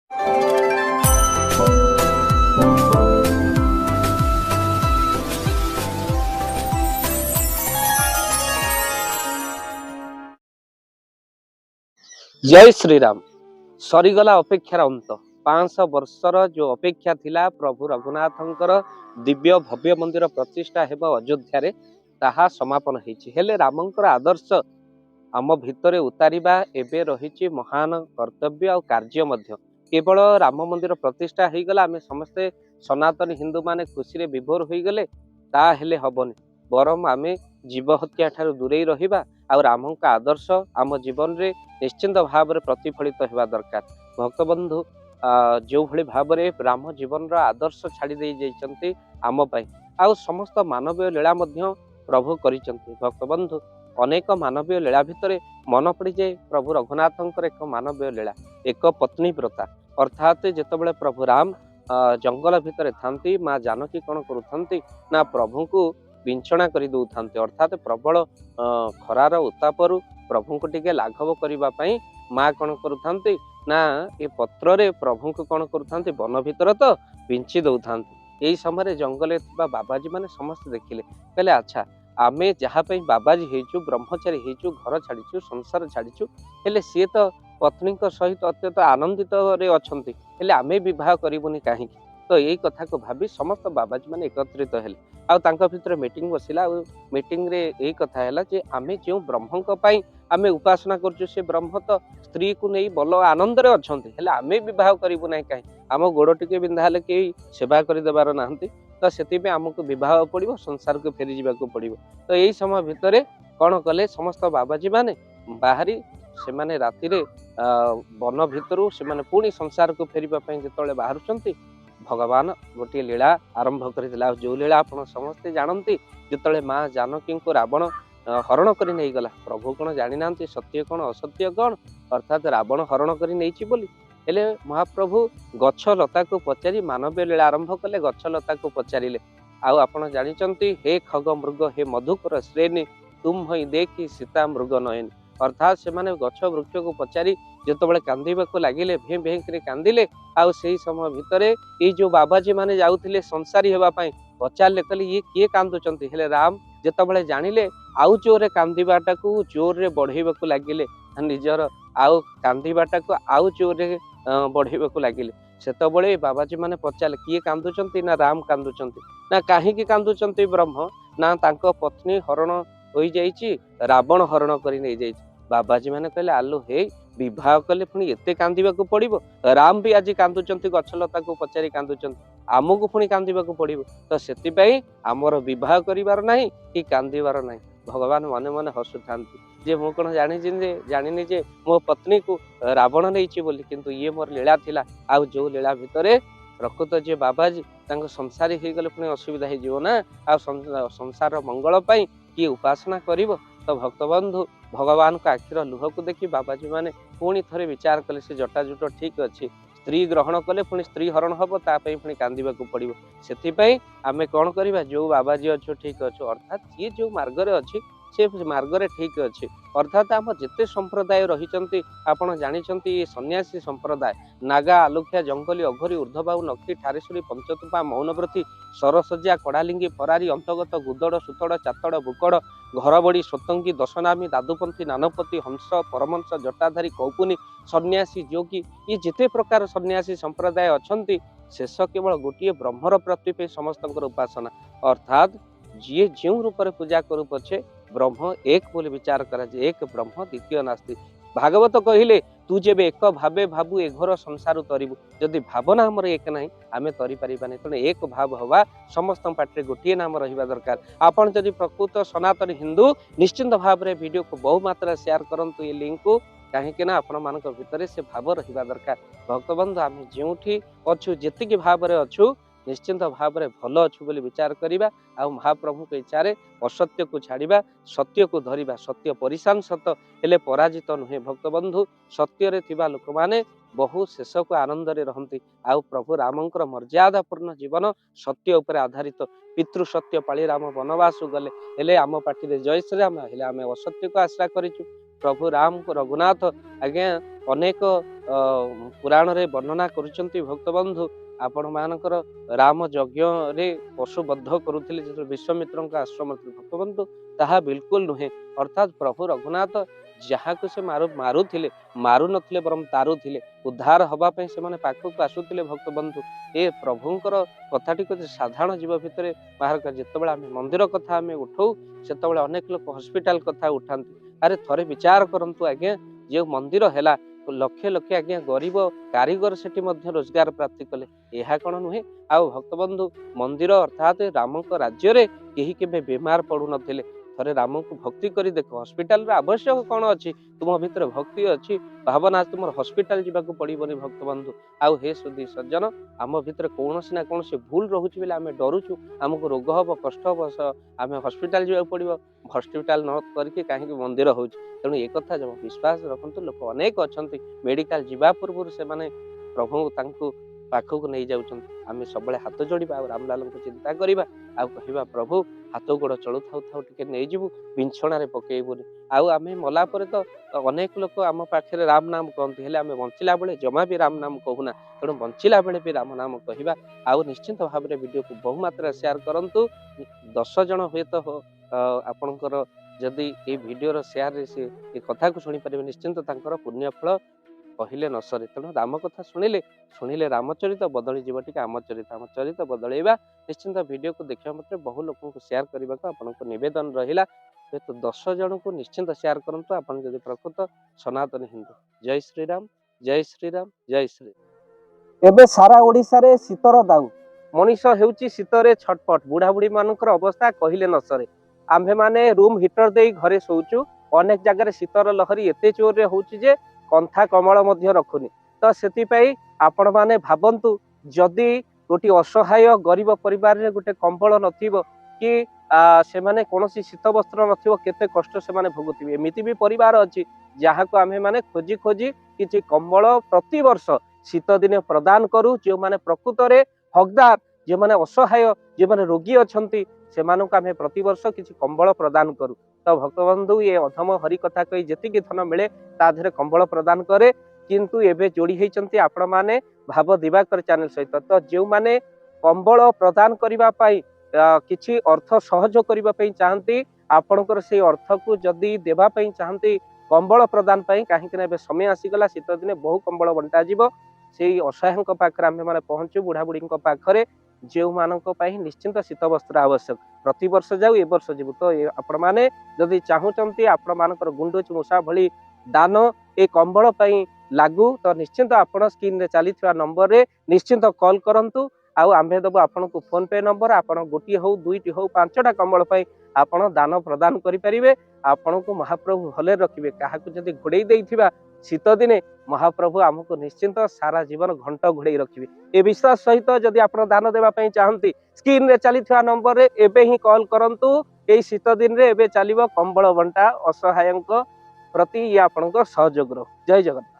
जय श्री राम। सरीगला अपेक्षार अंत 500 वर्षर जो अपेक्षा थिला प्रभु रघुनाथंकर दिव्य भव्य मंदिर प्रतिष्ठा हेबा अयोध्या रे ताहा समापन होईछि। हेले रामंकर आदर्श आम भितरे उतारिबा एबे रहिछि महान कर्तव्य और कार्य मध्य। केवल राम मंदिर प्रतिष्ठा हो गला आमे समस्ते सनातन हिंदू माने खुशी रे विभोर हो गले ता हेले हबनी, बरम आमे जीव हत्या ठारू दूरे रहिबा और रामंक आदर्श आम जीवन रे निश्चिंत भाव में प्रतिफलित होगा दरकार। भक्तबंधु जो भली भाव में राम जीवन आदर्श छाड़ी दे आम आउ समस्त मानवीय लीला प्रभु करिसंती। भक्तबंधु अनेक मानवीय लीला भितर मन पड़ जाए प्रभु रघुनाथंकर एक मानवीय लीला एक पत्नी व्रता, अर्थात जितेबाला प्रभु राम जंगल भितर थांती माँ जानकी कौन करुथंती ना प्रभु को विंछना कर दौथांती, अर्थात प्रबल खरार उत्तापरू प्रभु को टिके लाघव करने माँ कौन करुथांती ना ये पत्र रे प्रभु को कौन करुथांती वन भितर तो विंची दौथांती। यही समय जंगल बाबाजी माने समस्त देखिले कहले अच्छा आमे जहाँपाई बाबाजी हेचु ब्रह्मचारी हेचु घर छाड़ीचु संसार छाड़ीचु हेले सी तो पत्नी सहित अत्यंत आनंदित रे अछंती हेले आमे विवाह करिबुनी काहे। तो यही कथा को भाभी समस्त बाबाजी माने एकत्रित हेले आउ तांका भितर मीटिंग बसिला। मीटिंग रे यही कथा हैला जे आमे जो ब्रह्मक पाई आमे उपासना करछु से ब्रह्म तो स्त्री को नहीं बल आनंद रे अछंती हेले आमे विवाह करिबु नै काहे, आम गोड़ टिके बिंधा हेले के सेवा करि देबार नाहंती तो सेति पे हमको विवाह पड़िबो संसार को फेरी जीवा को पड़िबो। तो यही समय भितर कौन कले समस्त बाबाजी माने बाहरी से माने राति रे वन भितरु से माने पुणी संसार को फेरिबा पई जेतले बाहरुचंती भगवान गोटे लीला आरंभ कर जो लीला आप समस्ते जानती जिते माँ जानकी को रावण हरण कर नहीं गला प्रभु कौन जानी ना सत्य कौन असत्य कौन अर्थात रावण हरण कर नहीं बोली हेले महाप्रभु गछ लता को पचारि मानवीय लीला आरंभ कले गछ लता को पचारे आउ आपण जानी हे खग मृग हे मधुकर श्रेणी तुम हई देखी सीता मृग नयन, अर्थात से माने गछ वृक्ष को पचारि जितेबाला कांदीबा लगिले भे भें कांदिले आउ से समय भितर ये जो बाबाजी माने जाउथिले संसारी हेबा पई पचारे कहले ये किए कांदुचंती हेले राम जितेबाला जानिले आउ जोरे कांदीबाटा को जोर रे बढ़ेबा लगिले निजर आउ कांदीबाटा को आउ जोर रे बढ़ेबा लगिले सेतबळे बाबाजी माने पचारे किए कांदुचंती ना राम कांदुचंती ना काहेकि कांदुचंती ब्रह्म ना तांको पत्नी हरण होई जाइछि रावण हरण करि नै जाइछि। बाबाजी माने कहले आलु हे विवाह कले पुणी एते कांदिबा को पड़िबो, राम भी आज कांदुचंती गछलता को पचारि कांदुचंती आमको पुणी कांदिबा को पड़िबो तो सेति पई हमर विवाह करिवार नाही कि कांदिबार नाही। भगवान मने मने हसुथांती जे मो कोन जानिनी जे मो पत्नी को रावण नैछि बोली किंतु ये मोर लीला थिला आ जो लीला भितरे प्रकृत जे बाबाजी तांको संसारी हो गले पुणी असुविधा हो जीवो ना आ संसार मंगल पाई किए उपासना करिवो। तो भक्तबंधु भगवान को आखिर लुह को देखी बाबाजी माने पुणी थरे विचार कले से जटाजुट ठीक अच्छी स्त्री ग्रहण कले पुणी स्त्री हरण हम तापाई पुणी कांदिबा को पड़िबो सेथिपाई आमे कोन करिबा जो बाबाजी अच्छो ठीक अच्छो अर्थात ये जो मार्ग रे अच्छी से मार्ग रे ठीक अच्छी अर्थात आम जिते संप्रदाय रही आपण जानिछंती ये सन्यासी संप्रदाय नागा आलुखिया जंगली अघरी ऊर्ध्वबाहु नखी ठारेश्वरी पंचतुपा मौनव्रती सरसज्जा कड़ालिंगी फरारी अंतगत गुदड़ सुतड़ चातड़ बुकड़ घरबड़ी स्वतंगी दशनामी दादुपंथी नानपति हंस परमंश जटाधारी कौपुनी सन्यासी जोगी ये जिते प्रकार सन्यासी संप्रदाय अच्छी शेष केवल गोटे ब्रह्मर प्राप्ति पे समस्त उपासना अर्थात जी जो रूप में पूजा करू पछे ब्रह्म एक बोली विचार करा एक ब्रह्म द्वितीय नास्ति। भागवत कहिले तू जेबे एक भावे भाबू ए घर संसार तरिबू जदि भावना हमर एक नहीं आमे तरी परिबानी तेणु एक भाव हवा समस्त पाटे गोटे नाम रहिबा दरकार। आपण जदि प्रकृत सनातन हिंदू निश्चिंत भाव में वीडियो को बहु मात्रा शेयर करंतु ये लिंक को कहीं ना आपण मान भीतर से भाव रहिबा दरकार। भक्तबंधु आम जोठी अच्छु जेतिकी भाव में अच्छु निश्चिंत भाव में भल अच्छु बोली विचार करिबा आ महाप्रभु के इच्छा असत्य को छाड़िबा सत्य को धरिबा सत्य परिशान सत हेले पराजित नुहे। भक्तबंधु सत्य रे थिबा लोक माने बहु शेष को आनंद रे रहंती आ प्रभु रामंकर मर्यादापूर्ण जीवन सत्य उपर आधारित पितृ सत्य पाली राम वनवास गले हेले आम पार्टी जय श्री राम हेले आम असत्य को आश्रा करिछु प्रभु राम को रघुनाथ आज्ञा अनेक पुराण रे वर्णना करुचंती भक्त बंधु आपण मानकर राम यज्ञ रे पशुबद्ध करुथिले जो विश्वामित्र आश्रम भक्त बंधु ताहा बिल्कुल नुहे अर्थात प्रभु रघुनाथ जहाँ को से मारुथिले मारु नथिले बरम तारुथिले उद्धार हवा पे से माने पाखक आसुथिले भक्त बंधु ए प्रभुंकर कथाटी को साधारण जीव भितर बाहर कर जेतेबेला आमे मंदिर कथा आमे उठौ सेतेबेला अनेक लोक हॉस्पिटल कथा उठांती अरे थरे विचार करंतु आज्ञा जे मंदिर हैला लक्षे लक्षे आज्ञा गरीब कारीगर सेठी मध्य रोजगार प्राप्ति कले यह कौन नुहे आ भक्त बंधु मंदिर अर्थात राम राज्य रे केही केबे बीमार पड़ू नथिले थरे राम को भक्ति करी देख हॉस्पिटल रे आवश्यक कौन अच्छी तुम भीतर भक्ति अच्छी भावना तुम हॉस्पिटल जावाक पड़ोनी भक्त बंधु आउ हे सुधी सज्जन आम भीतर कौन ना कौन से भूल रोचे बोले आम डरुचु आमको रोग हम कष्ट हम आम हॉस्पिटल जावाक पड़ो हॉस्पिटल न करके कहीं मंदिर हो तेणु एक कथा जब विश्वास रखु लोक अनेक अच्छा मेडिकल जावा पूर्व से प्रभु पाखक नहीं जाऊँ आम सब हाथ जोड़ा रामलाल को चिंता करवा आवा प्रभु हाथ गोड़ चलु थाउ थाउ टिके नहीं जीवु बिछणारे पकेबुनि आम मला परे तो अनेक लोक आम पाखे राम नाम कहते हैं आम बंचिला बेले जमा भी राम नाम कहूना तेणु बंचिला बेले भी राम नाम कहवा आउ निश्चिंत भाव में वीडियो को बहुमात्रा शेयर करंतु 10 जन हुए तो आपणकर जदि ये वीडियो शेयर से कथा को शुणी पारे निश्चिंत पुण्यफल कहले न सरे तेणु राम कथा शुणिले शुणिले रामचरित बदली जीव टी आम चरित बदलैवा निश्चिंत वीडियो को देखा मतलब बहु लोक को शेयर करने को आपको निवेदन रहा तो 10 जन को निश्चिंत शेयर करंतु आपन जदि प्रकृत सनातन हिंदू जय श्रीराम जय श्रीराम जय श्री एबे सारा ओडिसा रे शीतर दाऊ मनीष हेउची शीतरे छटपट बुढ़ा बुढ़ी मानकर अवस्था कहले न सरे आम्भे माने रूम हीटर दे घरे सोचु अनेक जगह शीतर लहरी एते जोर रे होउची जे कंथा कमल मध्य रखुनी तो से आपण माने भावंतु जदि गोटे असहाय गरीब परिवार रे गोटे कंबल नथिबो कि से माने कोनोसी शीत वस्त्र नथिबो केते कष्ट से माने भोगुथिबे एमिति भी परिवार अछि जहाँ को आमे माने खोजी खोजी किछि कंबल प्रति वर्ष शीत दिने प्रदान करू जो माने प्रकृत रे हकदार जो माने असहाय जो माने रोगी अछंती से मानक आमे प्रति वर्ष किछि कंबल प्रदान करू तो भक्तबंधु ये अधम हरि कथा कही जेतिकी धन मिले ता धरे कंबल प्रदान करे किंतु एबे जोड़ी हेचंती आपण माने भाव दिवाकर चैनल सहित तो जो माने कंबल प्रदान करिबा पाई किछि अर्थ सहयोग करिबा पई चाहंती आपणकर से अर्थ को जदि देबा पई चाहंती कंबल प्रदान पई काहे कि एबे समय आसी गला शीत दिने बहु कंबल बंटा जीवो सेई असहायक पाखरे आमे माने पहुंचू बुढ़ा बुढ़ी पाखरे जो मानक पई निश्चिंत शीत वस्त्र आवश्यक प्रति वर्ष जाऊ ए वर्ष जीवु तो आपण माने जदि चाहूचंती आपण मानकर गुंडूच मूषा भली दान ए कंबल पई लागू तो निश्चिंत आपण स्क्रीन रे चलीथिबा नंबर रे निश्चिंत कॉल करंतु आउ आम्भे दबो आपन को फोन पे नंबर आपन गोटी हो दुईटी हो 5टा कंबल पई आपन दान प्रदान करि परिबे आपन को महाप्रभु भले रखिबे काहा को जदि घोड़ेई देइथिबा शीत दिने महाप्रभु हमको निश्चिंत सारा जीवन घंट घोड़ेई रखिबे ए विश्वास सहित जदि आपन दान देबा पई चाहंती स्क्रीन रे चलीथिबा नंबर रे एबे ही कॉल करंतु एई शीत दिन रे एबे चलिबो कंबल बंटा असहायक प्रति या आपन को सहयोग जय जगन्नाथ।